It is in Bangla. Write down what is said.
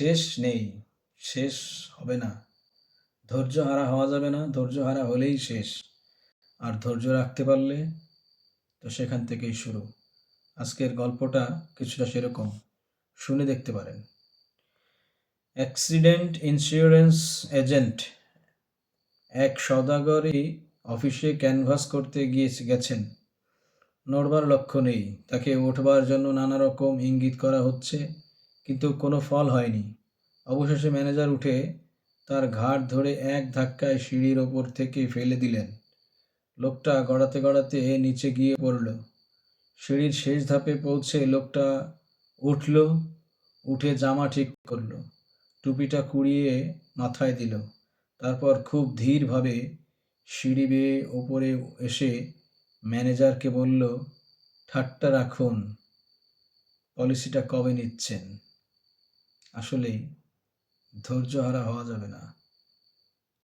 শেষ নেই, শেষ হবে না। ধৈর্যহারা হওয়া যাবে না, ধৈর্যহারা হলেই শেষ। আর ধৈর্য রাখতে পারলে তো সেখান থেকেই শুরু। আজকের গল্পটা কিছুটা সেরকম, শুনে দেখতে পারেন। অ্যাক্সিডেন্ট ইন্স্যুরেন্স এজেন্ট এক সওদাগরই অফিসে ক্যানভাস করতে গেছেন। নড়বার লক্ষ্য নেই, তাকে উঠবার জন্য নানা রকম ইঙ্গিত করা হচ্ছে, কিন্তু কোনো ফল হয়নি। অবশেষে ম্যানেজার উঠে তার ঘাড় ধরে এক ধাক্কায় সিঁড়ির ওপর থেকে ফেলে দিলেন। লোকটা গড়াতে গড়াতে নিচে গিয়ে পড়ল। সিঁড়ির শেষ ধাপে পৌঁছে লোকটা উঠল, উঠে জামা ঠিক করল, টুপিটা কুড়িয়ে মাথায় দিল। তারপর খুব ধীরভাবে সিঁড়ি বেয়ে ওপরে এসে ম্যানেজারকে বলল, ঠাট্টা রাখুন, পলিসিটা কবে নিচ্ছেন? আসলেই ধৈর্যহারা হওয়া যাবে না।